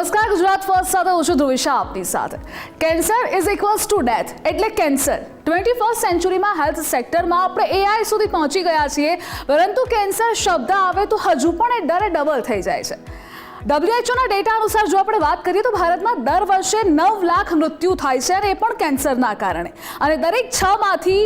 નમસ્કાર, ગુજરાત ફર્સ્ટ સાથે હું છું ધ્રુવિશા આપની સાથે. Cancer is equals to death એટલે કેન્સર. 21st સેન્ચુરીમાં હેલ્થ સેક્ટરમાં આપણે AI સુધી પહોંચી ગયા છીએ, પરંતુ કેન્સર શબ્દ આવે તો હજુ પણ એ ડરે ડબલ થઈ જાય છે. WHOના ડેટા અનુસાર જો આપણે વાત કરીએ તો ભારતમાં દર વર્ષે 9 લાખ મૃત્યુ થાય છે, અને એ પણ કેન્સરના કારણે. અને દરેક 6 માંથી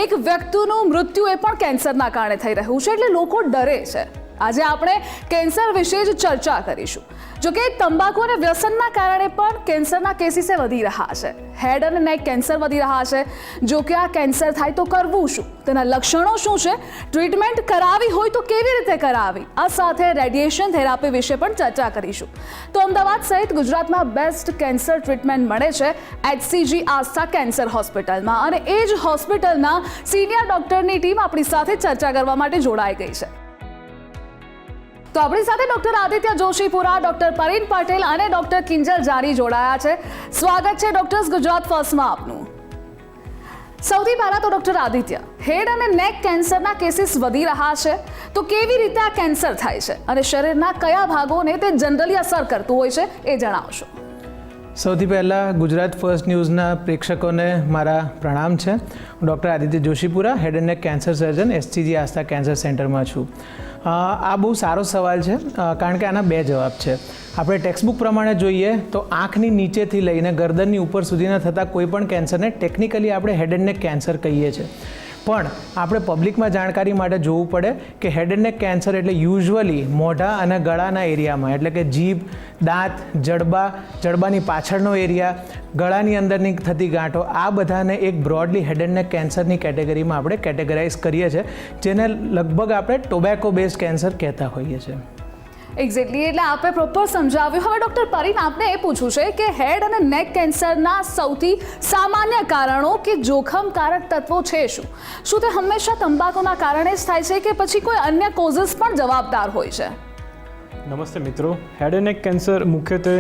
એક વ્યક્તિનું મૃત્યુ એ પણ કેન્સરના કારણે થઈ રહ્યું છે, એટલે લોકો ડરે છે. આજે આપણે કેન્સર વિશે જ ચર્ચા કરીશું. જોકે તંબાકુ અને વ્યસનના કારણે પણ કેન્સરના કેસીસે વધી રહ્યા છે. હેડ અને નેક કેન્સર વધી રહ્યા છે. જો કે આ કેન્સર થાય તો કરવું શું, તેના લક્ષણો શું છે, ટ્રીટમેન્ટ કરાવી હોય તો કેવી રીતે કરાવી, આ સાથે રેડિયેશન થેરાપી વિશે પણ ચર્ચા કરીશું. તો અમદાવાદ સહિત ગુજરાતમાં બેસ્ટ કેન્સર ટ્રીટમેન્ટ મળે છે HCG આસ્થા કેન્સર હોસ્પિટલમાં, અને એ જ હોસ્પિટલના સિનિયર ડોક્ટરની ટીમ આપણી સાથે ચર્ચા કરવા માટે જોડાઈ ગઈ છે. તો આપણી સાથે ડોક્ટર આદિત્ય જોશીપુરા, ડોક્ટર પરીન પટેલ અને ડોક્ટર કિંજલ જારી જોડાયા છે. સ્વાગત છે ડોક્ટર્સ ગુજરાત ફર્સ્ટમાં આપનું. સૌથી પહેલા તો ડોક્ટર આદિત્ય, હેડ અને નેક કેન્સરના કેસીસ વધી રહ્યા છે, તો કેવી રીતે આ કેન્સર થાય છે અને શરીરના કયા ભાગોને તે જનરલી અસર કરતું હોય છે એ જણાવશો. સૌથી પહેલાં ગુજરાત ફર્સ્ટ ન્યૂઝના પ્રેક્ષકોને મારા પ્રણામ છે. હું doctor Aditya Joshipura, head and neck cancer surgeon HCG Aastha cancer સેન્ટરમાં છું. આ બહુ સારો સવાલ છે, કારણ કે આના 2 જવાબ છે. આપણે ટેક્સ્ટબુક પ્રમાણે જોઈએ તો આંખની નીચેથી લઈને ગરદનની ઉપર સુધીના થતા કોઈ પણ કેન્સરને ટેકનિકલી આપણે હેડ એન્ડ નેક કેન્સર કહીએ છીએ. પણ આપણે પબ્લિકમાં જાણકારી માટે જોવું પડે કે હેડ એન્ડ નેક કેન્સર એટલે યુઝ્યુઅલી મોઢા અને ગળાના એરિયામાં, એટલે કે જીભ, દાંત, જડબાની પાછળનો એરિયા, ગળાની અંદરની થતી ગાંઠો, આ બધાને એક બ્રોડલી હેડ એન્ડ નેક કેન્સરની કેટેગરીમાં આપણે કેટેગરાઇઝ કરીએ છીએ, જેને લગભગ આપણે ટોબેકો બેઝડ કેન્સર કહેતા હોઈએ છીએ. એક્ઝેક્ટલી, એટલે આપણે પ્રોપર સમજાવ્યું. હવે ડૉક્ટર પરીન, આપને એ પૂછવું છે કે હેડ અને નેક કેન્સરના સૌથી સામાન્ય કારણો કે જોખમકારક તત્વો છે શું તે હંમેશા તંબાકુના કારણે જ થાય છે કે પછી કોઈ અન્ય કોઝિસ પણ જવાબદાર હોય છે? નમસ્તે મિત્રો. હેડ એન્ડ નેક કેન્સર મુખ્યત્વે,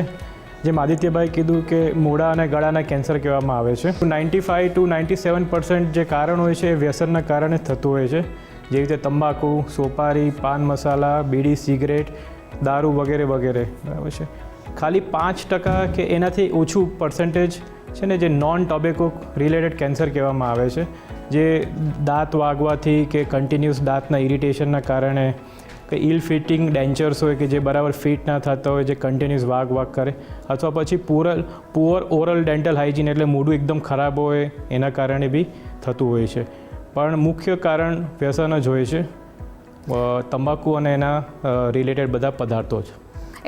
જેમ આદિત્યભાઈ કીધું કે મોઢા અને ગળાના કેન્સર કહેવામાં આવે છે. 95 to 97% જે કારણ હોય છે એ વ્યસનના કારણે થતું હોય છે, જેવી રીતે તંબાકુ, સોપારી, પાન મસાલા, બીડી, સિગરેટ, દારૂ વગેરે વગેરે. બરાબર છે. ખાલી 5% કે એનાથી ઓછું પર્સન્ટેજ છે ને જે નોન ટોબેકો રિલેટેડ કેન્સર કહેવામાં આવે છે, જે દાંત વાગવાથી કે કન્ટિન્યુઅસ દાંતના ઇરિટેશનના કારણે, કે ઇલ ફિટિંગ ડેન્ચર્સ હોય કે જે બરાબર ફિટ ના થતા હોય, જે કન્ટિન્યુઅસ વાગ કરે, અથવા પછી પુઅર ઓરલ ડેન્ટલ હાઇજીન એટલે મોઢું એકદમ ખરાબ હોય એના કારણે બી થતું હોય છે. પણ મુખ્ય કારણ વ્યસન જ હોય છે, તંબાકુ અને એના રિલેટેડ બધા પદાર્થો જ.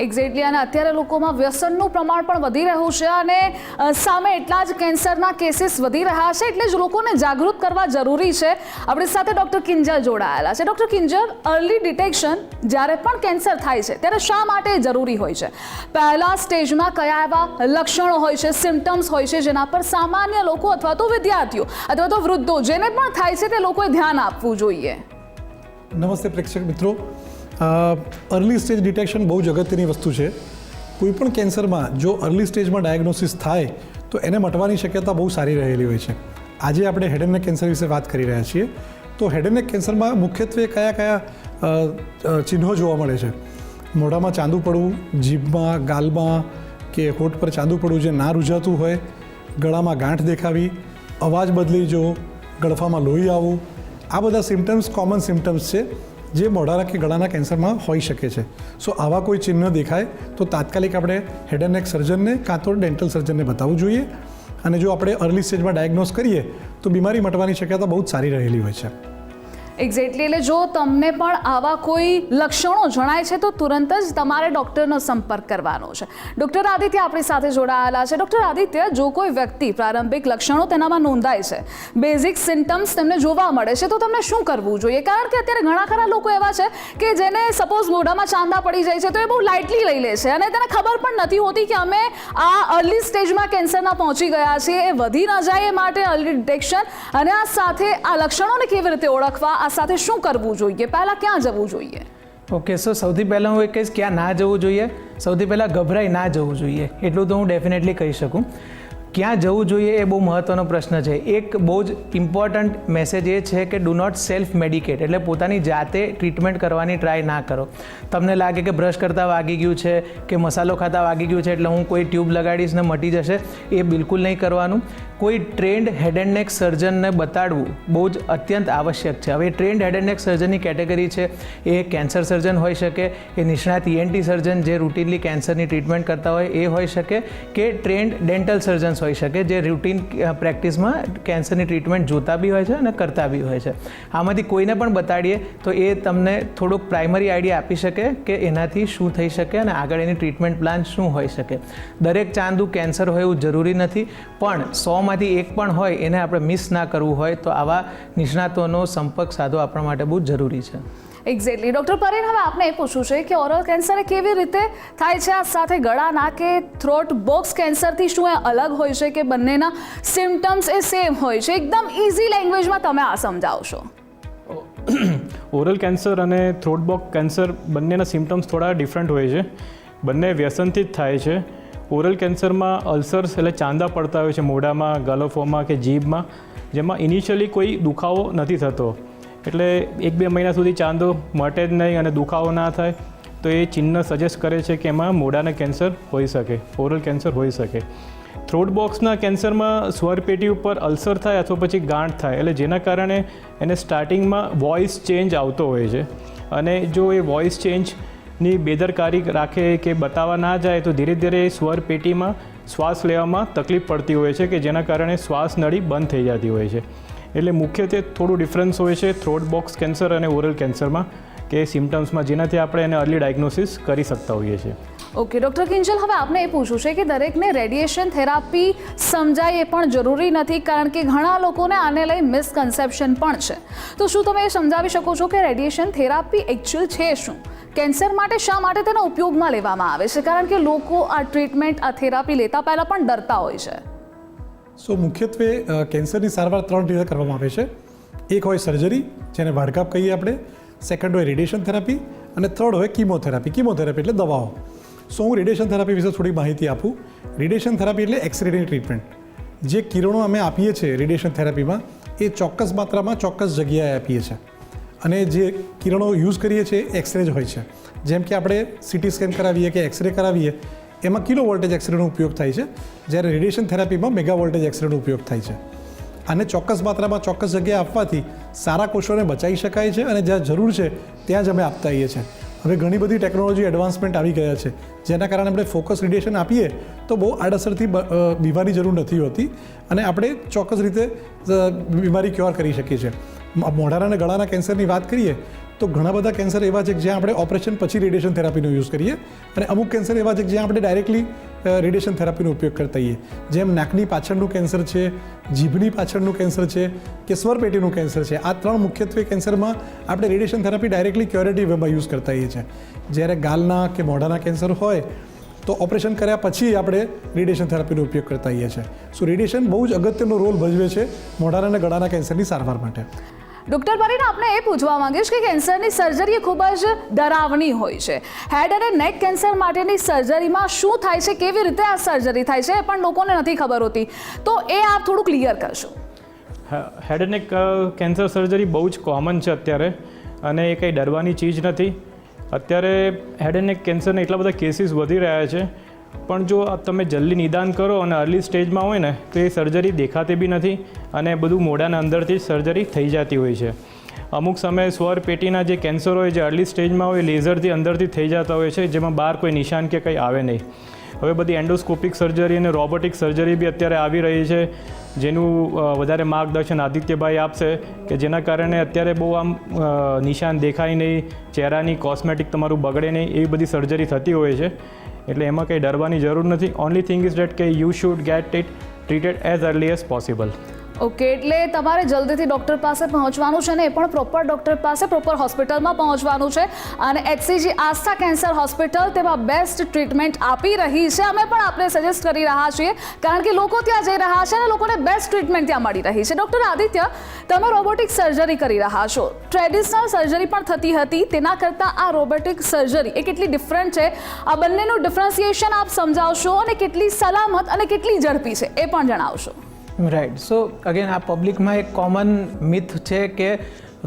એક્ઝેક્ટલી, અને અત્યારે લોકોમાં વ્યસનનું પ્રમાણ પણ વધી રહ્યું છે, અને સામે એટલા જ કેન્સરના કેસીસ વધી રહ્યા છે, એટલે જ લોકોને જાગૃત કરવા જરૂરી છે. આપણી સાથે ડૉક્ટર કિંજલ જોડાયેલા છે. ડૉક્ટર કિંજલ, અર્લી ડિટેક્શન જ્યારે પણ કેન્સર થાય છે ત્યારે શા માટે જરૂરી હોય છે? પહેલા સ્ટેજમાં કયા એવા લક્ષણો હોય છે, સિમ્ટમ્સ હોય છે, જેના પર સામાન્ય લોકો અથવા તો વિદ્યાર્થીઓ અથવા તો વૃદ્ધો જેને પણ થાય છે તે લોકોએ ધ્યાન આપવું જોઈએ? નમસ્તે પ્રેક્ષક મિત્રો. અર્લી સ્ટેજ ડિટેક્શન બહુ જ અગત્યની વસ્તુ છે. કોઈ પણ કેન્સરમાં જો અર્લી સ્ટેજમાં ડાયગ્નોસિસ થાય તો એને મટવાની શક્યતા બહુ સારી રહેલી હોય છે. આજે આપણે હેડ એન્ડ નેક કેન્સર વિશે વાત કરી રહ્યા છીએ. તો હેડ એન્ડ નેક કેન્સરમાં મુખ્યત્વે કયા ચિહ્નો જોવા મળે છે? મોઢામાં ચાંદુ પડવું, જીભમાં, ગાલમાં કે હોઠ પર ચાંદુ પડવું જે ના રૂઝાતું હોય, ગળામાં ગાંઠ દેખાવી, અવાજ બદલી જવો, ગળફામાં લોહી આવવું, આ બધા સિમ્ટમ્સ કોમન સિમ્ટમ્સ છે જે મોઢાના કે ગળાના કેન્સરમાં હોઈ શકે છે. સો આવા કોઈ ચિહ્ન દેખાય તો તાત્કાલિક આપણે હેડ એન્ડ નેક સર્જનને કાં તો ડેન્ટલ સર્જનને બતાવવું જોઈએ. અને જો આપણે અર્લી સ્ટેજમાં ડાયગ્નોસ કરીએ તો બીમારી મટવાની શક્યતા બહુ જ સારી રહેલી હોય છે. એક્ઝેક્ટલી, એટલે જો તમને પણ આવા કોઈ લક્ષણો જણાય છે તો તુરંત જ તમારે ડૉક્ટરનો સંપર્ક કરવાનો છે. ડૉક્ટર આદિત્ય આપણી સાથે જોડાયેલા છે. ડૉક્ટર આદિત્ય, જો કોઈ વ્યક્તિ પ્રારંભિક લક્ષણો તેનામાં નોંધાય છે, બેઝિક સિમ્ટમ્સ તેમને જોવા મળે છે, તો તમને શું કરવું જોઈએ? કારણ કે અત્યારે ઘણા ખરા લોકો એવા છે કે જેને સપોઝ મોઢામાં ચાંદા પડી જાય છે તો એ બહુ લાઇટલી લઈ લે છે, અને તેને ખબર પણ નથી હોતી કે અમે આ અર્લી સ્ટેજમાં કેન્સરના પહોંચી ગયા છીએ. એ વધી ન જાય એ માટે અર્લી ડિટેક્શન અને આ સાથે આ લક્ષણોને કેવી રીતે ઓળખવા, આ સાથે શું કરવું જોઈએ, પહેલા ક્યાં જવું જોઈએ? ઓકે, સો સૌથી પહેલાં હું એ કહીશ ક્યાં ના જવું જોઈએ. સૌથી પહેલાં ગભરાઈ ના જવું જોઈએ, એટલું તો હું ડેફિનેટલી કહી શકું. ક્યાં જવું જોઈએ એ બહુ મહત્ત્વનો પ્રશ્ન છે. એક બહુ જ ઇમ્પોર્ટન્ટ મેસેજ એ છે કે ડુ નોટ સેલ્ફ મેડિકેટ, એટલે પોતાની જાતે ટ્રીટમેન્ટ કરવાની ટ્રાય ના કરો. તમને લાગે કે બ્રશ કરતાં વાગી ગયું છે કે મસાલો ખાતા વાગી ગયું છે એટલે હું કોઈ ટ્યુબ લગાડીશ ને મટી જશે, એ બિલકુલ નહીં કરવાનું. કોઈ ટ્રેન્ડ હેડ એન્ડ નેક સર્જનને બતાડવું બહુ જ અત્યંત આવશ્યક છે. હવે ટ્રેન્ડ હેડ એન્ડ નેક સર્જનની કેટેગરી છે એ કેન્સર સર્જન હોઈ શકે, એ નિષ્ણાત ENT સર્જન જે રૂટીનલી કેન્સરની ટ્રીટમેન્ટ કરતા હોય એ હોઈ શકે, કે ટ્રેન્ડ ડેન્ટલ સર્જન્સ હોઈ શકે જે રૂટીન પ્રેક્ટિસમાં કેન્સરની ટ્રીટમેન્ટ જોતા બી હોય છે અને કરતા બી હોય છે. આમાંથી કોઈને પણ બતાડીએ તો એ તમને થોડોક પ્રાઇમરી આઈડિયા આપી શકે કે એનાથી શું થઈ શકે અને આગળ એની ટ્રીટમેન્ટ પ્લાન શું હોઈ શકે. દરેક ચાંદુ કેન્સર હોય એવું જરૂરી નથી, પણ 100માંથી 1 પણ હોય એને આપણે મિસ ના કરવું હોય તો આવા નિષ્ણાતોનો સંપર્ક સાધવો આપણા માટે બહુ જરૂરી છે. એક્ઝેક્ટલી. ડૉક્ટર પરેન, હવે આપને એ પૂછવું છે કે ઓરલ કેન્સર એ કેવી રીતે થાય છે, આ સાથે ગળાના કે થ્રોટ બોક્સ કેન્સરથી શું એ અલગ હોય છે કે બંનેના સિમ્ટમ્સ એ સેમ હોય છે? એકદમ ઇઝી લેંગ્વેજમાં તમે આ સમજાવશો. ઓરલ કેન્સર અને થ્રોટ બોક્સ કેન્સર બંનેના સિમ્ટમ્સ થોડા ડિફરન્ટ હોય છે. બંને વ્યસનથી જ થાય છે. ઓરલ કેન્સરમાં અલ્સર્સ એટલે ચાંદા પડતા હોય છે મોઢામાં, ગલોફોમાં કે જીભમાં, જેમાં ઇનિશિયલી કોઈ દુખાવો નથી થતો. એટલે 1-2 મહિના સુધી ચાંદો મટે જ નહીં અને દુખાવો ના થાય, તો એ ચિહ્ન સજેસ્ટ કરે છે કે એમાં મોઢાના કેન્સર હોઈ શકે, ઓરલ કેન્સર હોઈ શકે. થ્રોટ બોક્સના કેન્સરમાં સ્વરપેટી ઉપર અલ્સર થાય અથવા પછી ગાંઠ થાય, એટલે જેના કારણે એને સ્ટાર્ટિંગમાં વોઇસ ચેન્જ આવતો હોય છે. અને જો એ વોઇસ ચેન્જની બેદરકારી રાખે કે બતાવવા ના જાય તો ધીરે ધીરે સ્વર પેટીમાં શ્વાસ લેવામાં તકલીફ પડતી હોય છે કે જેના કારણે શ્વાસ નળી બંધ થઈ જતી હોય છે. એટલે મુખ્યત્વે થોડું ડિફરન્સ હોય છે થ્રોટ બોક્સ કેન્સર અને ઓરલ કેન્સરમાં કે સિમ્ટમ્સમાં, જેનાથી આપણે એને અર્લી ડાયગ્નોસિસ કરી શકતા હોઈએ છીએ. ઓકે ડૉક્ટર કિંજલ, હવે આપને એ પૂછવું છે કે દરેકને રેડિયેશન થેરાપી સમજાય એ પણ જરૂરી નથી, કારણ કે ઘણા લોકોને આને લઈ મિસકન્સેપ્શન પણ છે. તો શું તમે એ સમજાવી શકો છો કે રેડિયેશન થેરાપી એકચ્યુઅલ છે શું? કેન્સર માટે શા માટે તેનો ઉપયોગમાં લેવામાં આવે છે? કારણ કે લોકો આ ટ્રીટમેન્ટ, આ થેરાપી લેતા પહેલાં પણ ડરતા હોય છે. મુખ્યત્વે કેન્સરની સારવાર 3 રીતે કરવામાં આવે છે. એક હોય સર્જરી, જેને વાઢકાપ કહીએ આપણે, સેકન્ડ હોય રેડિયેશન થેરાપી, અને થર્ડ હોય કીમોથેરાપી. કીમોથેરાપી એટલે દવાઓ. હું રેડિયેશન થેરાપી વિશે થોડી માહિતી આપું. રેડિયેશન થેરાપી એટલે એક્સરેની ટ્રીટમેન્ટ. જે કિરણો અમે આપીએ છીએ રેડિયેશન થેરાપીમાં એ ચોક્કસ માત્રામાં ચોક્કસ જગ્યાએ આપીએ છીએ, અને જે કિરણો યુઝ કરીએ છીએ એક્સરે જ હોય છે. જેમ કે આપણે CT સ્કેન કરાવીએ કે એક્સરે કરાવીએ એમાં કિલો વોલ્ટેજ એક્સરેનો ઉપયોગ થાય છે, જ્યારે રેડિયેશન થેરાપીમાં મેગા વોલ્ટેજ એક્સરેનો ઉપયોગ થાય છે. આને ચોક્કસ માત્રામાં ચોક્કસ જગ્યાએ આપવાથી સારા કોષોને બચાવી શકાય છે, અને જ્યાં જરૂર છે ત્યાં જ અમે આપતા આવીએ છીએ. હવે ઘણી બધી ટેકનોલોજી એડવાન્સમેન્ટ આવી ગયા છે, જેના કારણે આપણે ફોકસ રેડિયેશન આપીએ તો બહુ આડઅસરથી બીમારી જરૂર નથી હોતી અને આપણે ચોક્કસ રીતે બીમારી ક્યોર કરી શકીએ છીએ. મોઢાના અને ગળાના કેન્સરની વાત કરીએ તો ઘણા બધા કેન્સર એવા છે કે જ્યાં આપણે ઓપરેશન પછી રેડિયેશન થેરાપીનો યુઝ કરીએ, અને અમુક કેન્સર એવા છે કે જ્યાં આપણે ડાયરેક્ટલી રેડિયેશન થેરાપીનો ઉપયોગ કરતા હોઈએ. જેમ નાકની પાછળનું કેન્સર છે, જીભની પાછળનું કેન્સર છે કે સ્વરપેટીનું કેન્સર છે. આ 3 મુખ્યત્વે કેન્સરમાં આપણે રેડિયેશન થેરાપી ડાયરેક્ટલી ક્યોરેટિવ વેમાં યુઝ કરતા હોઈએ છીએ. જ્યારે ગાલના કે મોઢાના કેન્સર હોય તો ઓપરેશન કર્યા પછી આપણે રેડિયેશન થેરાપીનો ઉપયોગ કરતા હોઈએ છીએ. રેડિયેશન બહુ જ અગત્યનો રોલ ભજવે છે મોઢાના અને ગળાના કેન્સરની સારવાર માટે. ડૉક્ટર પરેન, આપને એ પૂછવા માંગીશ કે કેન્સરની સર્જરી એ ખૂબ જ ડરાવની હોય છે. હેડ અને નેક કેન્સર માટેની સર્જરીમાં શું થાય છે, કેવી રીતે આ સર્જરી થાય છે એ પણ લોકોને નથી ખબર હોતી, તો એ આપ થોડું ક્લિયર કરશો. Head and neck cancer surgery બહુ જ કોમન છે અત્યારે, અને એ કંઈ ડરવાની ચીજ નથી. અત્યારે હેડ એન્ડ નેક કેન્સરના એટલા બધા કેસીસ વધી રહ્યા છે, પણ જો તમે જલ્દી નિદાન કરો અને અર્લી સ્ટેજમાં હોય ને તો એ સર્જરી દેખાતી બી નથી, અને બધું મોઢાના અંદરથી જ સર્જરી થઈ જતી હોય છે. અમુક સમયે સ્વર પેટીના જે કેન્સર હોય જે અર્લી સ્ટેજમાં હોય લેઝરથી અંદરથી થઈ જતા હોય છે, જેમાં બહાર કોઈ નિશાન કે કંઈ આવે નહીં. હવે બધી એન્ડોસ્કોપિક સર્જરી અને રોબોટિક સર્જરી બી અત્યારે આવી રહી છે, જેનું વધારે માર્ગદર્શન આદિત્યભાઈ આપશે, કે જેના કારણે અત્યારે બહુ આમ નિશાન દેખાય નહીં, ચહેરાની કોસ્મેટિક તમારું બગડે નહીં, એવી બધી સર્જરી થતી હોય છે. એટલે એમાં કંઈ ડરવાની જરૂર નથી. ઓનલી થિંગ ઇઝ ડેટ કે you should get it treated as early as possible. Okay, એટલે તમારે જલ્દીથી ડૉક્ટર પાસે પહોંચવાનું છે ને એ પણ પ્રોપર ડૉક્ટર પાસે, પ્રોપર હોસ્પિટલમાં પહોંચવાનું છે. અને HCG આસ્થા કેન્સર હોસ્પિટલ તેમાં બેસ્ટ ટ્રીટમેન્ટ આપી રહી છે. અમે પણ આપણે સજેસ્ટ કરી રહ્યા છીએ કારણ કે લોકો ત્યાં જઈ રહ્યા છે અને લોકોને બેસ્ટ ટ્રીટમેન્ટ ત્યાં મળી રહી છે. ડૉક્ટર આદિત્ય, તમે રોબોટિક સર્જરી કરી રહ્યા છો. ટ્રેડિશનલ સર્જરી પણ થતી હતી, તેના કરતાં આ રોબોટિક સર્જરી એ કેટલી ડિફરન્ટ છે? આ બંનેનું ડિફરન્સિએશન આપ સમજાવશો અને કેટલી સલામત અને કેટલી ઝડપી છે એ પણ જણાવશો. રાઈટ. સો અગેન આ પબ્લિકમાં એક કોમન મિથ છે કે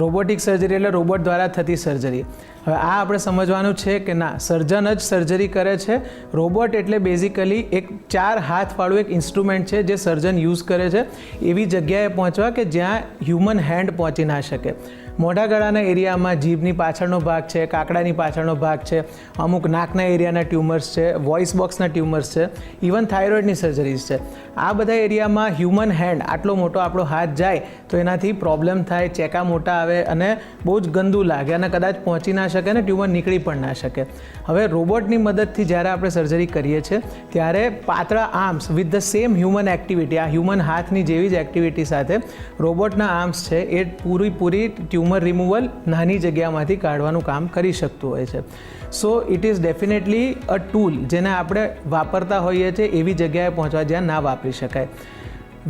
રોબોટિક સર્જરી એટલે રોબોટ દ્વારા થતી સર્જરી. હવે આ આપણે સમજવાનું છે કે ના, સર્જન જ સર્જરી કરે છે. રોબોટ એટલે બેઝિકલી એક 4 હાથવાળું એક ઇન્સ્ટ્રુમેન્ટ છે જે સર્જન યુઝ કરે છે એવી જગ્યાએ પહોંચવા કે જ્યાં હ્યુમન હેન્ડ પહોંચી ના શકે. મોઢા ગળાના એરિયામાં જીભની પાછળનો ભાગ છે, કાકડાની પાછળનો ભાગ છે, અમુક નાકના એરિયાના ટ્યુમર્સ છે, વોઇસ બોક્સના ટ્યુમર્સ છે, ઇવન થાઇરોઇડની સર્જરીઝ છે. આ બધા એરિયામાં હ્યુમન હેન્ડ, આટલો મોટો આપણો હાથ જાય તો એનાથી પ્રોબ્લેમ થાય, ચેકા મોટા આવે અને બહુ જ ગંદુ લાગે અને કદાચ પહોંચી ના શકે અને ટ્યુમર નીકળી પણ ના શકે. હવે રોબોટની મદદથી જ્યારે આપણે સર્જરી કરીએ છીએ ત્યારે પાતળા arms with the same human activity, આ હ્યુમન હાથની જેવી જ એક્ટિવિટી સાથે રોબોટના આર્મ્સ છે એ પૂરી ટ્યુમર રિમૂવલ નાની જગ્યામાંથી કાઢવાનું કામ કરી શકતું હોય છે. So it is definitely a tool જેને આપણે વાપરતા હોઈએ છીએ એવી જગ્યાએ પહોંચવા જ્યાં ના વાપરી શકાય.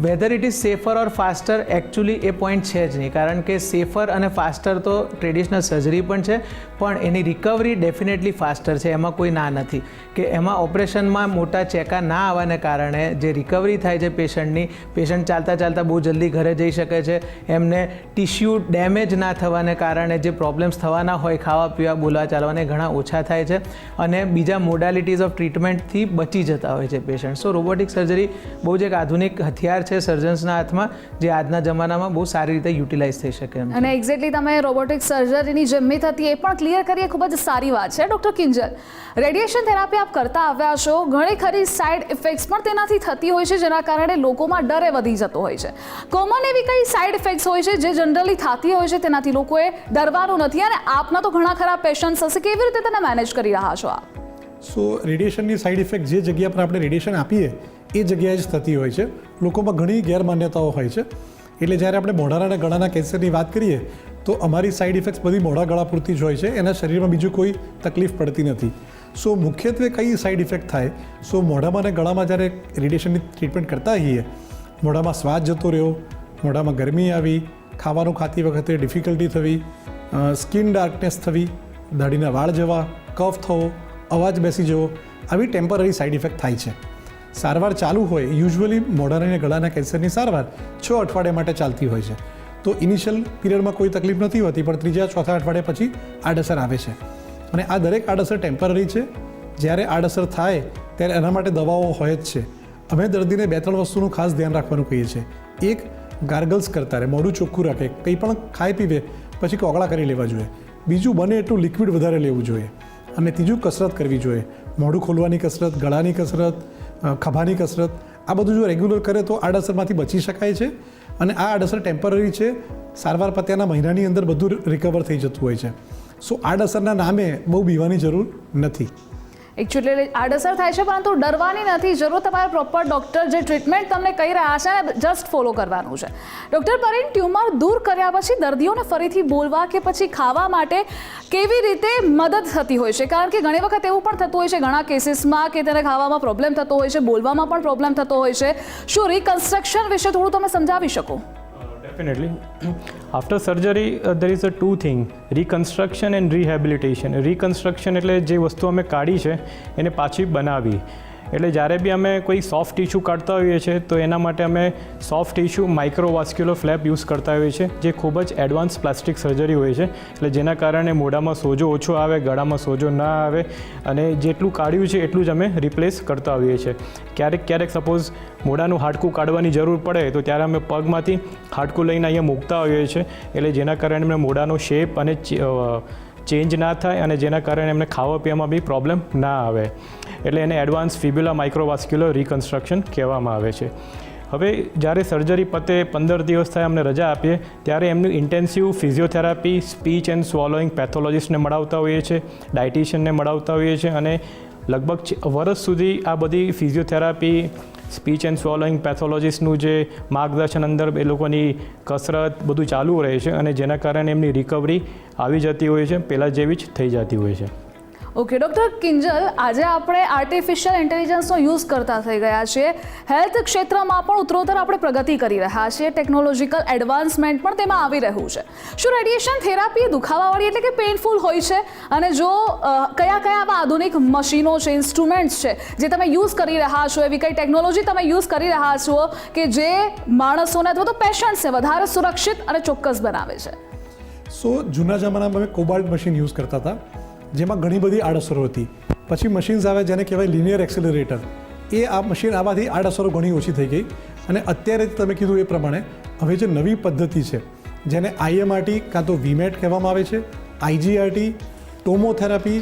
Weather it is safer or faster, actually A point છે જ નહીં, કારણ કે સેફર અને ફાસ્ટર તો ટ્રેડિશનલ સર્જરી પણ છે, પણ એની રિકવરી ડેફિનેટલી ફાસ્ટર છે, એમાં કોઈ ના નથી. કે એમાં ઓપરેશનમાં મોટા ચેકા ના આવવાને કારણે જે રિકવરી થાય છે પેશન્ટની, પેશન્ટ ચાલતા ચાલતા બહુ જલ્દી ઘરે જઈ શકે છે, એમને ટિશ્યુ ડેમેજ ના થવાને કારણે જે પ્રોબ્લેમ્સ થવાના હોય ખાવા પીવા બોલવા ચાલવાને ઘણા ઓછા થાય છે અને બીજા મોડાલિટીઝ ઓફ ટ્રીટમેન્ટથી બચી જતા હોય છે પેશન્ટ. સો રોબોટિક સર્જરી બહુ જ એક આધુનિક હથિયાર છે સર્જન્સના હાથમાં જે આજના જમાનામાં બહુ સારી રીતે યુટિલાઇઝ થઈ શકે એમ. અને એક્ઝેક્ટલી તમે રોબોટિક સર્જરીની જે મિથ હતી એ પણ ક્લિયર કરીએ, ખૂબ જ સારી વાત છે. ડૉક્ટર કિંજલ, રેડિયેશન થેરાપી આપ કરતા આવ્યા છો, ઘણી ખરી સાઇડ ઇફેક્ટ્સ પણ તેનાથી થતી હોય છે જેના કારણે લોકોમાં ડરે વધી જતો હોય છે. કોમન એવી કઈ સાઇડ ઇફેક્ટ્સ હોય છે જે જનરલી થતી હોય છે તેનાથી લોકોએ ડરવાનું નથી? અને આપના તો ઘણા ખરા પેશન્ટ્સ હશે, કેવી રીતે તેને મેનેજ કરી રહ્યા છો આપ? સો રેડિયેશનની સાઇડ ઇફેક્ટ જે જગ્યા પર આપણે રેડિયેશન આપીએ એ જગ્યાએ જ થતી હોય છે. લોકોમાં ઘણી ગેરમાન્યતાઓ હોય છે. એટલે જ્યારે આપણે મોઢાના અને ગળાના કેન્સરની વાત કરીએ તો અમારી સાઇડ ઇફેક્ટ્સ બધી મોઢા ગળા પૂરતી જ હોય છે, એના શરીરમાં બીજું કોઈ તકલીફ પડતી નથી. સો મુખ્યત્વે કઈ સાઇડ ઇફેક્ટ થાય? સો મોઢામાં અને ગળામાં જ્યારે રેડિયેશનની ટ્રીટમેન્ટ કરતા હોઈએ, મોઢામાં શ્વાસ જતો રહ્યો, મોઢામાં ગરમી આવી, ખાવાનું ખાતી વખતે ડિફિકલ્ટી થવી, સ્કિન ડાર્કનેસ થવી, દાઢીના વાળ જવા, કફ થવો, અવાજ બેસી જવો, આવી ટેમ્પરરી સાઇડ ઇફેક્ટ થાય છે. સારવાર ચાલુ હોય, યુઝ્યુઅલી મોઢાના અને ગળાના કેન્સરની સારવાર 6 અઠવાડિયા માટે ચાલતી હોય છે. તો ઇનિશિયલ પીરિયડમાં કોઈ તકલીફ નથી હોતી, પણ 3-4 અઠવાડિયા પછી આડઅસર આવે છે. અને આ દરેક આડઅસર ટેમ્પરરી છે. જ્યારે આડઅસર થાય ત્યારે એના માટે દવાઓ હોય જ છે. અમે દર્દીને 2-3 વસ્તુનું ખાસ ધ્યાન રાખવાનું કહીએ છીએ. એક, ગાર્ગલ્સ કરતા રહે, મોઢું ચોખ્ખું રાખે, કંઈ પણ ખાઈ પીવે પછી કોગળા કરી લેવા જોઈએ. બીજું, બને એટલું લિક્વિડ વધારે લેવું જોઈએ. અને ત્રીજું, કસરત કરવી જોઈએ. મોઢું ખોલવાની કસરત, ગળાની કસરત, ખભાની કસરત, આ બધું જો રેગ્યુલર કરે તો આડઅસરમાંથી બચી શકાય છે. અને આ આડઅસર ટેમ્પરરી છે, સારવાર પત્યાના મહિનાની અંદર બધું રિકવર થઈ જતું હોય છે. સો આડઅસરના નામે બહુ બીવાની જરૂર નથી. એકચ્યુઅલી આડઅસર થાય છે પરંતુ ડરવાની નથી જરૂર. તમારે પ્રોપર ડૉક્ટર જે ટ્રીટમેન્ટ તમને કહી રહ્યા છે ને જસ્ટ ફોલો કરવાનું છે. ડૉક્ટર પરીન, ટ્યુમર દૂર કર્યા પછી દર્દીઓને ફરીથી બોલવા કે પછી ખાવા માટે કેવી રીતે મદદ થતી હોય છે? કારણ કે ઘણી વખત એવું પણ થતું હોય છે ઘણા કેસીસમાં કે તેને ખાવામાં પ્રોબ્લેમ થતો હોય છે, બોલવામાં પણ પ્રોબ્લેમ થતો હોય છે. શું રિકન્સ્ટ્રક્શન વિશે થોડું તમે સમજાવી શકો? Definitely. After surgery, there is a two thing, reconstruction and rehabilitation. Reconstruction એટલે જે વસ્તુ અમે કાઢી છે એને પાછી બનાવી. એટલે જ્યારે બી અમે કોઈ સોફ્ટ ટિશ્યુ કાઢતા હોઈએ છીએ તો એના માટે અમે soft tissue microvascular flap use કરતા હોઈએ છીએ, જે ખૂબ જ એડવાન્સ પ્લાસ્ટિક સર્જરી હોય છે. એટલે જેના કારણે મોઢામાં સોજો ઓછો આવે, ગળામાં સોજો ના આવે અને જેટલું કાઢ્યું છે એટલું જ અમે રિપ્લેસ કરતા હોઈએ છીએ. ક્યારેક સપોઝ મોઢાનું હાડકું કાઢવાની જરૂર પડે તો ત્યારે અમે પગમાંથી હાડકું લઈને અહીંયા મૂકતા હોઈએ છીએ. એટલે જેના કારણે એમને મોઢાનો શેપ અને ચેન્જ ના થાય અને જેના કારણે એમને ખાવા પીવામાં બી પ્રોબ્લેમ ના આવે. એટલે એને એડવાન્સ ફિબ્યુલા માઇક્રોવાસ્ક્યુલર રિકન્સ્ટ્રક્શન કહેવામાં આવે છે. હવે જ્યારે સર્જરી પતે 15 દિવસ થાય અમને રજા આપીએ ત્યારે એમનું ઇન્ટેન્સિવ ફિઝિયોથેરાપી, સ્પીચ એન્ડ સ્વોલોઈંગ પેથોલોજીસ્ટને મળાવતા હોઈએ છીએ, ડાયટિશિયનને મળાવતા હોઈએ છીએ અને લગભગ વર્ષ સુધી આ બધી ફિઝિયોથેરાપી, સ્પીચ એન્ડ સ્વોલોઈંગ પેથોલોજીસ્ટનું જે માર્ગદર્શન અંદર એ લોકોની કસરત બધું ચાલુ રહે છે અને જેના કારણે એમની રિકવરી આવી જતી હોય છે, પહેલાં જેવી જ થઈ જતી હોય છે. ઓકે ડૉક્ટર કિંજલ, આજે આપણે આર્ટિફિશિયલ ઇન્ટેલિજન્સનો યુઝ કરતા થઈ ગયા છીએ. હેલ્થ ક્ષેત્રમાં પણ ઉત્તરોત્તર આપણે પ્રગતિ કરી રહ્યા છીએ. ટેકનોલોજીકલ એડવાન્સમેન્ટ પણ તેમાં આવી રહ્યું છે. શું રેડિયેશન થેરાપી દુખાવાવાળી એટલે કે પેઇનફુલ હોય છે? અને જો કયા આવા આધુનિક મશીનો છે, ઇન્સ્ટ્રુમેન્ટ્સ છે જે તમે યુઝ કરી રહ્યા છો, એવી કઈ ટેકનોલોજી તમે યુઝ કરી રહ્યા છો કે જે માણસોને અથવા તો પેશન્ટ્સને વધારે સુરક્ષિત અને ચોક્કસ બનાવે છે? જૂના જમાનામાં અમે કોબાલ્ટ મશીન યુઝ કરતા હતા, જેમાં ઘણી બધી આડઅસરો હતી. પછી મશીન્સ આવે જેને કહેવાય લિનિયર એક્સેલરેટર. આ મશીન આવવાથી આડઅસરો ઘણી ઓછી થઈ ગઈ. અને અત્યારે તમે કીધું એ પ્રમાણે હવે જે નવી પદ્ધતિ છે જેને IMRT કાં તો VMAT કહેવામાં આવે છે, IGRT, ટોમોથેરાપી,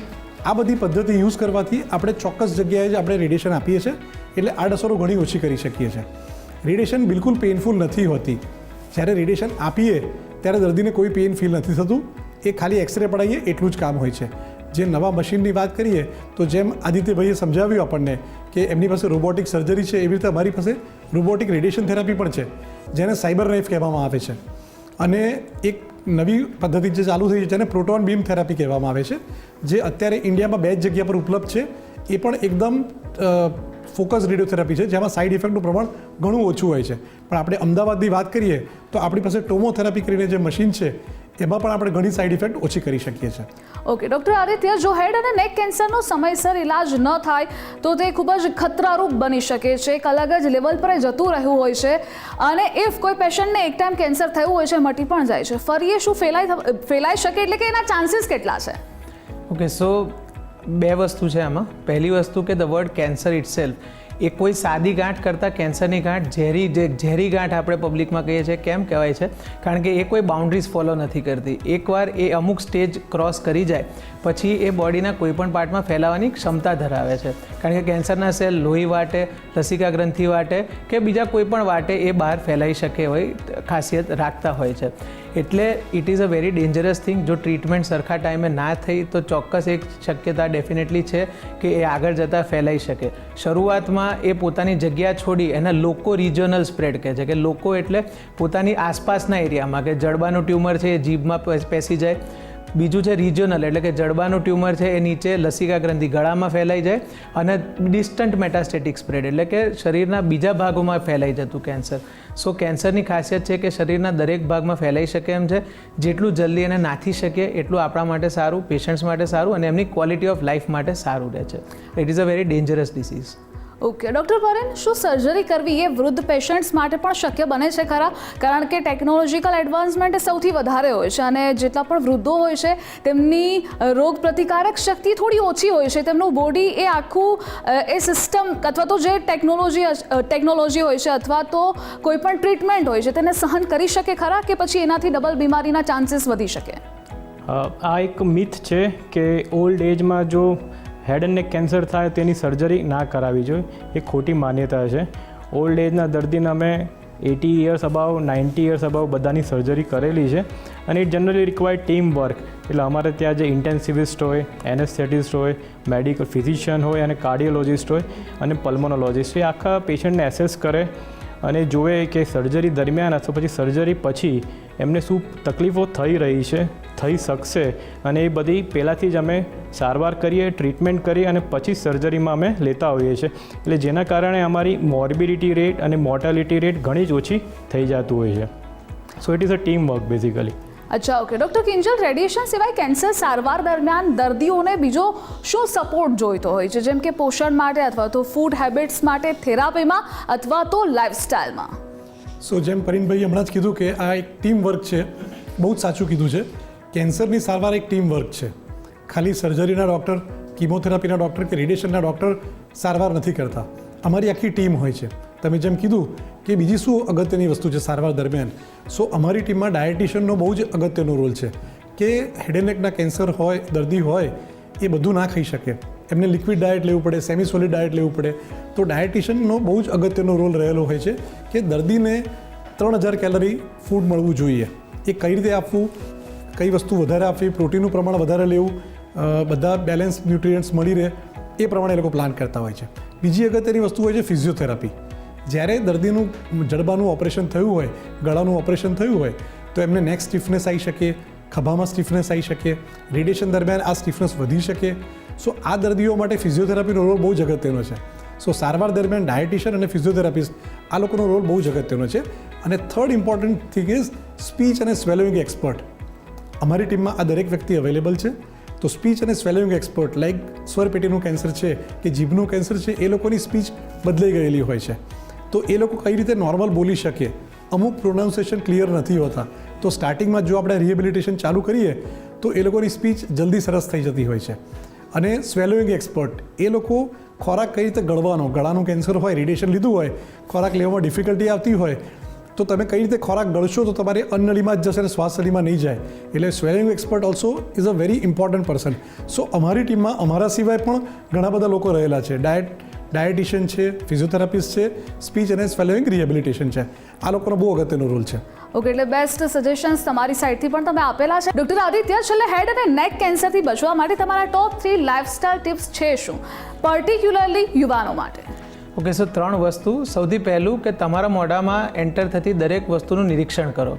આ બધી પદ્ધતિ યુઝ કરવાથી આપણે ચોક્કસ જગ્યાએ જ આપણે રેડિયેશન આપીએ છીએ, એટલે આડઅસરો ઘણી ઓછી કરી શકીએ છીએ. રેડિયેશન બિલકુલ પેઇનફુલ નથી હોતી. જ્યારે રેડિયેશન આપીએ ત્યારે દર્દીને કોઈ પેઇન ફીલ નથી થતું. એ ખાલી એક્સરે પડાવીએ એટલું જ કામ હોય છે. જે નવા મશીનની વાત કરીએ તો જેમ આદિત્યભાઈએ સમજાવ્યું આપણને કે એમની પાસે રોબોટિક સર્જરી છે, એવી રીતે અમારી પાસે રોબોટિક રેડિયેશન થેરાપી પણ છે, જેને સાયબર નાઇફ કહેવામાં આવે છે. અને એક નવી પદ્ધતિ જે ચાલુ થઈ છે જેને પ્રોટોન બીમ થેરાપી કહેવામાં આવે છે, જે અત્યારે ઇન્ડિયામાં 2 જગ્યા પર ઉપલબ્ધ છે. એ પણ એકદમ ફોકસ રેડિયોથેરાપી છે, જેમાં સાઇડ ઇફેક્ટનું પ્રમાણ ઘણું ઓછું હોય છે. પણ આપણે અમદાવાદની વાત કરીએ તો આપણી પાસે ટોમોથેરાપી કરીને જે મશીન છે એમાં પણ આપણે ઘણી સાઇડ ઇફેક્ટ ઓછી કરી શકીએ છીએ. ઓકે ડૉક્ટર આદિત્ય, જો હેડ અને નેક કેન્સરનો સમયસર ઇલાજ ન થાય તો તે ખૂબ જ ખતરારૂપ બની શકે છે. એક અલગ જ લેવલ પર જતું રહ્યું હોય છે. અને ઇફ કોઈ પેશન્ટને એક ટાઈમ કેન્સર થયું હોય છે, મટી પણ જાય છે, ફરી એ શું ફેલાઈ શકે, એટલે કે એના ચાન્સીસ કેટલા છે? ઓકે, સો 2 વસ્તુ છે આમાં. પહેલી વસ્તુ કે ધ વર્ડ કેન્સર ઇટસેલ્ફ એ કોઈ સાદી ગાંઠ કરતાં કેન્સરની ગાંઠ ઝેરી ગાંઠ આપણે પબ્લિકમાં કહીએ છીએ. કેમ કહેવાય છે? કારણ કે એ કોઈ બાઉન્ડ્રીઝ ફોલો નથી કરતી. એકવાર એ અમુક સ્ટેજ ક્રોસ કરી જાય પછી એ બોડીના કોઈ પણ પાર્ટમાં ફેલાવાની ક્ષમતા ધરાવે છે. કારણ કે કેન્સરના સેલ લોહી વાટે, લસિકા ગ્રંથિ વાટે કે બીજા કોઈ પણ વાટે એ બહાર ફેલાઈ શકે હોય ખાસિયત રાખતા હોય છે. એટલે it is a very dangerous thing. જો ટ્રીટમેન્ટ સરખા ટાઈમે ના થઈ તો ચોક્કસ એક શક્યતા ડેફિનેટલી છે કે એ આગળ જતાં ફેલાઈ શકે. શરૂઆતમાં એ પોતાની જગ્યા છોડી એના લોકો રિજનલ સ્પ્રેડ કહે છે, કે લોકો એટલે પોતાની આસપાસના એરિયામાં, કે જડબાનું ટ્યુમર છે એ જીભમાં પેસી જાય. બીજું છે રિજનલ, એટલે કે જડબાનું ટ્યુમર છે એ નીચે લસિકા ગ્રંથિ ગળામાં ફેલાઈ જાય. અને ડિસ્ટન્ટ મેટાસ્ટેટિક સ્પ્રેડ, એટલે કે શરીરના બીજા ભાગોમાં ફેલાઈ જતું કેન્સર. સો કેન્સરની ખાસિયત છે કે શરીરના દરેક ભાગમાં ફેલાઈ શકે એમ છે. જેટલું જલ્દી એને નાથી શકીએ એટલું આપણા માટે સારું, પેશન્ટ્સ માટે સારું અને એમની ક્વોલિટી ઓફ લાઈફ માટે સારું રહે છે. It is a very dangerous disease. Okay doctor Paren, શું સર્જરી કરવી એ વૃદ્ધ પેશન્ટ્સ માટે પણ શક્ય બને છે ખરા? કારણ કે ટેકનોલોજીકલ એડવાન્સમેન્ટ સૌથી વધારે હોય છે અને જેટલા પણ વૃદ્ધો હોય છે તેમની રોગ પ્રતિકારક શક્તિ થોડી ઓછી હોય છે. તેમનું બોડી એ આખું એ સિસ્ટમ અથવા તો જે ટેકનોલોજી હોય છે અથવા તો કોઈ પણ ટ્રીટમેન્ટ હોય છે તેને સહન કરી શકે ખરા, કે પછી એનાથી ડબલ બીમારીના ચાન્સીસ વધી શકે? આ એક મિથ છે કે ઓલ્ડ એજમાં જો હેડ એન્ડ નેક કેન્સર થાય તેની સર્જરી ના કરાવવી જોઈએ. એ ખોટી માન્યતા છે. ઓલ્ડ એજના દર્દીને અમે 80 યર્સ અબાવ, 90 યર્સ અબાવ બધાની સર્જરી કરેલી છે. અને it generally required team work. એટલે અમારે ત્યાં જે ઇન્ટેન્સિવિસ્ટ હોય, એનેસ્થેટિસ્ટ હોય, મેડિકલ ફિઝિશિયન હોય અને કાર્ડિયોલોજિસ્ટ હોય અને પલ્મોનોલોજિસ્ટ, એ આખા પેશન્ટને એસેસ કરે અને જોવે કે સર્જરી દરમિયાન અથવા પછી સર્જરી પછી એમને શું તકલીફો થઈ રહી છે, થઈ શકશે, અને એ બધી પહેલાંથી જ અમે સારવાર કરીએ, ટ્રીટમેન્ટ કરીએ અને પછી સર્જરીમાં અમે લેતા હોઈએ છીએ. એટલે જેના કારણે અમારી મોર્બિડિટી રેટ અને મોર્ટાલિટી રેટ ઘણી જ ઓછી થઈ જતું હોય છે. So it is a team work basically. અચ્છા, ઓકે ડૉક્ટર કિંજલ, રેડિયેશન સિવાય કેન્સર સારવાર દરમિયાન દર્દીઓને બીજો શું સપોર્ટ જોઈતો હોય છે, જેમ કે પોષણ માટે અથવા તો ફૂડ હેબિટ્સ માટે, થેરાપીમાં અથવા તો લાઇફસ્ટાઇલમાં? જેમ પરીનભાઈ હમણાં જ કીધું કે આ એક ટીમ વર્ક છે, બહુ જ સાચું કીધું છે. કેન્સરની સારવાર એક ટીમ વર્ક છે. ખાલી સર્જરીના ડૉક્ટર, કિમોથેરાપીના ડૉક્ટર કે રેડિયેશનના ડૉક્ટર સારવાર નથી કરતા. અમારી આખી ટીમ હોય છે. તમે જેમ કીધું કે બીજી શું અગત્યની વસ્તુ છે સારવાર દરમિયાન, અમારી ટીમમાં ડાયટિશિયનનો બહુ જ અગત્યનો રોલ છે. કે હેડ એન્ડ નેકના કેન્સર હોય, દર્દી હોય, એ બધું ના ખાઈ શકે. એમને લિક્વિડ ડાયટ લેવું પડે, સેમી સોલિડ ડાયટ લેવું પડે. તો ડાયટિશિયનનો બહુ જ અગત્યનો રોલ રહેલો હોય છે કે દર્દીને 3000 કેલરી ફૂડ મળવું જોઈએ. એ કઈ રીતે આપવું, કઈ વસ્તુ વધારે આપવી, પ્રોટીનનું પ્રમાણ વધારે લેવું, બધા બેલેન્સ ન્યુટ્રિયન્ટ્સ મળી રહે, એ પ્રમાણે એ લોકો પ્લાન કરતા હોય છે. બીજી અગત્યની વસ્તુ હોય છે ફિઝિયોથેરાપી. જ્યારે દર્દીનું જડબાનું ઓપરેશન થયું હોય, ગળાનું ઓપરેશન થયું હોય, તો એમને નેક સ્ટીફનેસ આવી શકે, ખભામાં સ્ટીફનેસ આવી શકે, રેડિયેશન દરમિયાન આ સ્ટીફનેસ વધી શકે. સો આ દર્દીઓ માટે ફિઝિયોથેરાપીનો રોલ બહુ જ અગત્યનો છે. સો સારવાર દરમિયાન ડાયટિશિયન અને ફિઝિયોથેરાપિસ્ટ આ લોકોનો રોલ બહુ જ અગત્યનો છે. અને third important thing is speech અને સ્વેલોઈંગ એક્સપર્ટ. અમારી ટીમમાં આ દરેક વ્યક્તિ અવેલેબલ છે. તો સ્પીચ અને સ્વેલોઈંગ એક્સપર્ટ લાઈક સ્વરપેટીનું કેન્સર છે કે જીભનું કેન્સર છે, એ લોકોની સ્પીચ બદલાઈ ગયેલી હોય છે. તો એ લોકો કઈ રીતે નોર્મલ બોલી શકે, અમુક પ્રોનાઉન્સિએશન ક્લિયર નથી હોતા. તો સ્ટાર્ટિંગમાં જો આપણે રિહેબિલિટેશન ચાલુ કરીએ તો એ લોકોની સ્પીચ જલ્દી સરસ થઈ જતી હોય છે. અને સ્વેલોઈંગ એક્સપર્ટ એ લોકો ખોરાક કઈ રીતે ગળવાનો, ગળાનું કેન્સર હોય, રેડિયેશન લીધું હોય, ખોરાક લેવામાં ડિફિકલ્ટી આવતી હોય, તો તમે કઈ રીતે ખોરાક ગળશો તો તમારી અન્નનળીમાં જ જશે અને શ્વાસનળીમાં નહીં જાય. એટલે swallowing expert also is a very important person. So અમારી ટીમમાં અમારા સિવાય પણ ઘણા બધા લોકો રહેલા છે. ડાયટિશિયન છે, ફિઝિયોથેરાપિસ્ટ છે, સ્પીચ અને સ્વેલોઈંગ રિહેબિલિટેશન છે. આ લોકોનો બહુ અગત્યનો રોલ છે. ઓકે, એટલે બેસ્ટ સજેશન્સ તમારી સાઈડથી પણ તમે આપેલા છે. ડૉક્ટર આદિત્ય, છેલ્લે હેડ અને નેક કેન્સરથી બચવા માટે તમારા ટોપ 3 લાઇફસ્ટાઇલ ટિપ્સ છે શું, પર્ટિક્યુલરલી યુવાનો માટે? ઓકે, સો 3 વસ્તુ. સૌથી પહેલું કે તમારા મોઢામાં એન્ટર થતી દરેક વસ્તુનું નિરીક્ષણ કરો.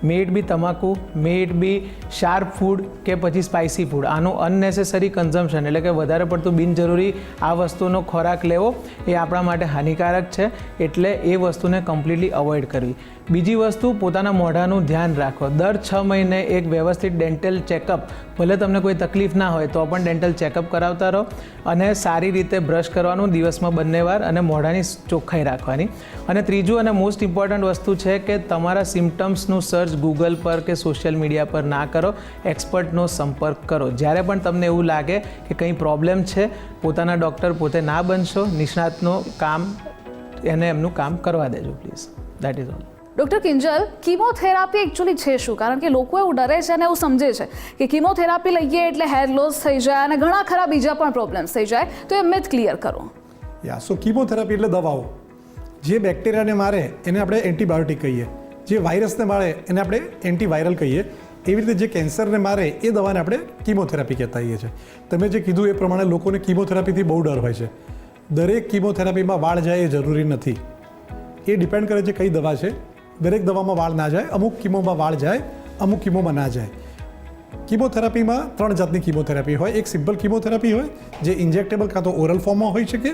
મે ઇટ બી તમાકુ, મે ઇટ બી શાર્પ ફૂડ કે પછી સ્પાઇસી ફૂડ. આનું અનનેસેસરી કન્ઝમ્પશન એટલે કે વધારે પડતું બિનજરૂરી આ વસ્તુનો ખોરાક લેવો એ આપણા માટે હાનિકારક છે. એટલે એ વસ્તુને કમ્પ્લીટલી અવોઇડ કરવી. બીજી વસ્તુ, પોતાના મોઢાનું ધ્યાન રાખો. દર 6 મહિને એક વ્યવસ્થિત ડેન્ટલ ચેકઅપ, ભલે તમને કોઈ તકલીફ ના હોય તો પણ ડેન્ટલ ચેકઅપ કરાવતા રહો. અને સારી રીતે બ્રશ કરવાનું દિવસમાં 2 વાર, અને મોઢાની ચોખ્ખાઈ રાખવાની. અને ત્રીજું અને મોસ્ટ ઇમ્પોર્ટન્ટ વસ્તુ છે કે તમારા સિમ્ટમ્સનું સર્ચ ગૂગલ પર કે સોશિયલ મીડિયા પર ના કરો, એક્સપર્ટનો સંપર્ક કરો. જ્યારે પણ તમને એવું લાગે કે કંઈ પ્રોબ્લેમ છે, પોતાના ડૉક્ટર પોતે ના બનશો, નિષ્ણાતનો કામ એમનું કામ કરવા દેજો please. That is all. Doctor Kinjal, chemotherapy actually છે શું? કારણ કે લોકો એવું ડરે છે અને એવું સમજે છે કે કીમોથેરાપી લઈએ એટલે હેર લોસ થઈ જાય અને ઘણા ખરા બીજા પણ પ્રોબ્લેમ્સ થઈ જાય, તો એ મિથ ક્લિયર કરો. સો કીમોથેરાપી એટલે દવાઓ. જે બેક્ટેરિયાને મારે એને આપણે એન્ટીબાયોટિક કહીએ, જે વાયરસને મારે એને આપણે એન્ટીવાયરલ કહીએ. એવી રીતે જે કેન્સરને મારે એ દવાને આપણે કીમોથેરાપી કહેતા હોઈએ છીએ. તમે જે કીધું એ પ્રમાણે લોકોને કીમોથેરાપીથી બહુ ડર હોય છે. દરેક કીમોથેરાપીમાં વાળ જાય એ જરૂરી નથી. એ ડિપેન્ડ કરે છે કઈ દવા છે. દરેક દવામાં વાળ ના જાય, અમુક કીમોમાં વાળ જાય, અમુક કીમોમાં ના જાય. કીમોથેરાપીમાં 3 જાતની કીમોથેરાપી હોય. એક સિમ્પલ કીમોથેરાપી હોય જે ઇન્જેક્ટેબલ કાં તો ઓરલ ફોર્મમાં હોઈ શકે.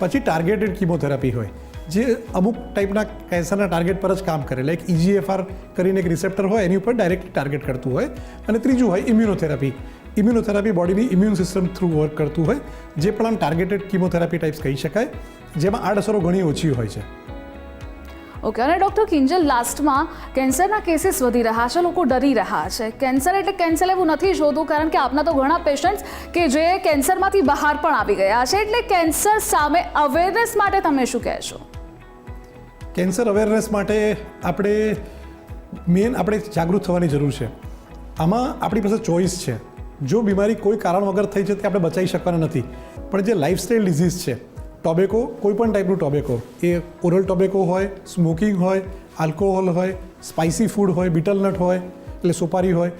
પછી ટાર્ગેટેડ કીમોથેરાપી હોય જે અમુક ટાઈપના કેન્સરના ટાર્ગેટ પર જ કામ કરે. લાઈક EGFR કરીને એક રિસેપ્ટર હોય, એની ઉપર ડાયરેક્ટલી ટાર્ગેટ કરતું હોય. અને ત્રીજું હોય ઇમ્યુનોથેરાપી. ઇમ્યુનોથેરાપી બોડીની ઇમ્યુન સિસ્ટમ થ્રુ વર્ક કરતું હોય, જે પણ આમ ટાર્ગેટેડ કીમોથેરાપી ટાઈપ્સ કહી શકાય, જેમાં આડઅસરો ઘણી ઓછી હોય છે. ઓકે, અને ડૉક્ટર કિંજલ, લાસ્ટમાં કેન્સરના કેસીસ વધી રહ્યા છે, લોકો ડરી રહ્યા છે. કેન્સર એટલે કેન્સર એવું નથી જ હોતું, કારણ કે આપના તો ઘણા પેશન્ટ્સ કે જે કેન્સરમાંથી બહાર પણ આવી ગયા છે. એટલે કેન્સર સામે અવેરનેસ માટે તમે શું કહેશો? કેન્સર અવેરનેસ માટે આપણે જાગૃત થવાની જરૂર છે. આમાં આપણી પાસે ચોઇસ છે. જો બીમારી કોઈ કારણ વગર થઈ છે તે આપણે બચાવી શકવાના નથી. પણ જે લાઇફસ્ટાઇલ ડિઝીઝ છે, ટોબેકો, કોઈ પણ ટાઈપનું ટોબેકો, એ ઓરલ ટોબેકો હોય, સ્મોકિંગ હોય, આલ્કોહોલ હોય, સ્પાઇસી ફૂડ હોય, બીટલનટ હોય, એટલે સોપારી હોય,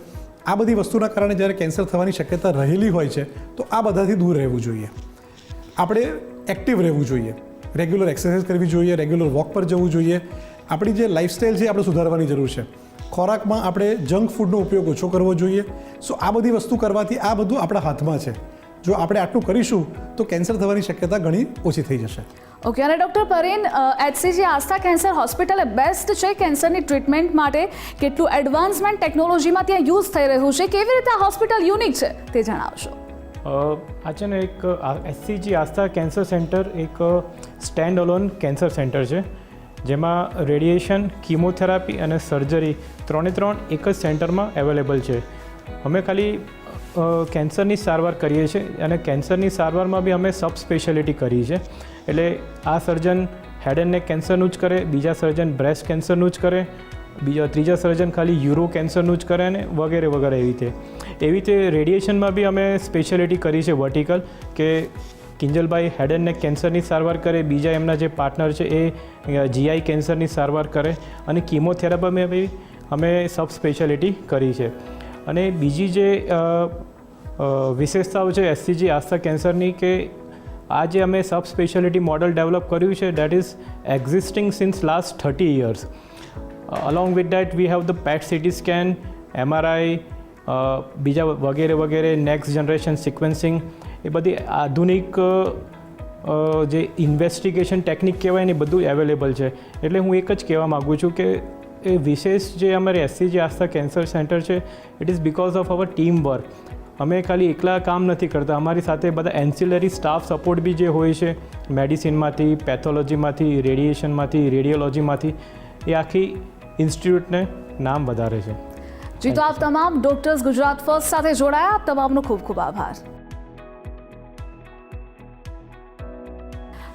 આ બધી વસ્તુના કારણે જ્યારે કેન્સર થવાની શક્યતા રહેલી હોય છે, તો આ બધાથી દૂર રહેવું જોઈએ. આપણે એક્ટિવ રહેવું જોઈએ, રેગ્યુલર એક્સરસાઇઝ કરવી જોઈએ, રેગ્યુલર વોક પર જવું જોઈએ. આપણી જે લાઇફસ્ટાઇલ છે આપણે સુધારવાની જરૂર છે. ખોરાકમાં આપણે જંક ફૂડનો ઉપયોગ ઓછો કરવો જોઈએ. સો આ બધી વસ્તુ કરવાથી આ બધું આપણા હાથમાં છે. જો આપણે આટલું કરીશું તો કેન્સર થવાની શક્યતા ઘણી ઓછી થઈ જશે. ઓકે, અને doctor પરેન, HCG Aastha cancer hospital એ બેસ્ટ છે કેન્સરની ટ્રીટમેન્ટ માટે? કેટલું એડવાન્સમેન્ટ ટેકનોલોજીમાં ત્યાં યુઝ થઈ રહ્યું છે? કેવી રીતે આ હોસ્પિટલ યુનિક છે તે જણાવશો. આ છે ને એક HCG આસ્થા કેન્સર સેન્ટર એક સ્ટેન્ડ અલોન કેન્સર સેન્ટર છે, જેમાં રેડિયેશન, કીમોથેરાપી અને સર્જરી 3 એક જ સેન્ટરમાં અવેલેબલ છે. અમે ખાલી કેન્સરની સારવાર કરીએ છીએ, અને કેન્સરની સારવારમાં બી અમે સબ સ્પેશિયાલિટી કરી છે. એટલે આ સર્જન હેડ એન્ડ નેક કેન્સરનું જ કરે, બીજા સર્જન બ્રેસ્ટ કેન્સરનું જ કરે, ત્રીજા સર્જન ખાલી યુરો કેન્સરનું જ કરે, અને વગેરે વગેરે. એવી રીતે રેડિયેશનમાં બી અમે સ્પેશિયાલિટી કરી છે વર્ટિકલ, કે કિંજલભાઈ હેડ એન્ડ નેક કેન્સરની સારવાર કરે, બીજા એમના જે પાર્ટનર છે એ GI કેન્સરની સારવાર કરે, અને કીમોથેરાપીમાં બી અમે સબ સ્પેશિયાલિટી કરી છે. અને બીજી જે વિશેષતાઓ છે એસસીજી આસ્થા કેન્સરની કે આ જે અમે સબ સ્પેશિયાલિટી મોડલ ડેવલપ કર્યું છે that is existing since last 30 years. Along with that we have the PET CT scan, MRI, બીજા વગેરે નેક્સ્ટ જનરેશન સિક્વન્સિંગ, એ બધી આધુનિક જે ઇન્વેસ્ટિગેશન ટેકનિક કહેવાય ને એ બધું અવેલેબલ છે. એટલે હું એક જ કહેવા માગું છું કે એ વિશેષ જે અમારી એસસીજી આસ્થા કેન્સર સેન્ટર છે it is because of our team work. અમે ખાલી એકલા કામ નથી કરતા, અમારી સાથે બધા એન્સિલરી સ્ટાફ સપોર્ટ બી જે હોય છે મેડિસિનમાંથી, પેથોલોજીમાંથી, રેડિયેશનમાંથી, રેડિયોલોજીમાંથી, એ આખી ઇન્સ્ટિટ્યૂટને નામ વધારે છે. જી, તો આપ તમામ ડોક્ટર્સ ગુજરાત ફર્સ્ટ સાથે જોડાયા, આપ તમામનો ખૂબ ખૂબ આભાર.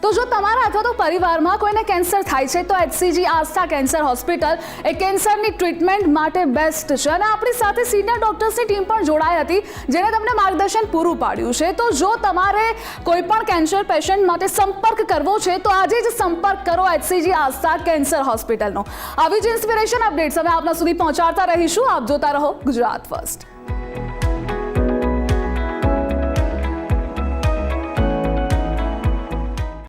તો જો તમારા અથવા તો પરિવારમાં કોઈને કેન્સર થાય છે તો એચસીજી આસ્થા કેન્સર હોસ્પિટલ એ કેન્સરની ટ્રીટમેન્ટ માટે બેસ્ટ છે. અને આપણી સાથે સિનિયર ડોક્ટર્સની ટીમ પણ જોડાઈ હતી જેણે તમને માર્ગદર્શન પૂરું પાડ્યું છે. તો જો તમારે કોઈ પણ કેન્સર પેશન્ટ માટે સંપર્ક કરવો છે તો આજે જ સંપર્ક કરો એચસીજી આસ્થા કેન્સર હોસ્પિટલનો. આવી જ ઇન્સ્પિરેશન અપડેટ્સ અમે આપના સુધી પહોંચાડતા રહીશું. આપ જોતા રહો ગુજરાત ફર્સ્ટ.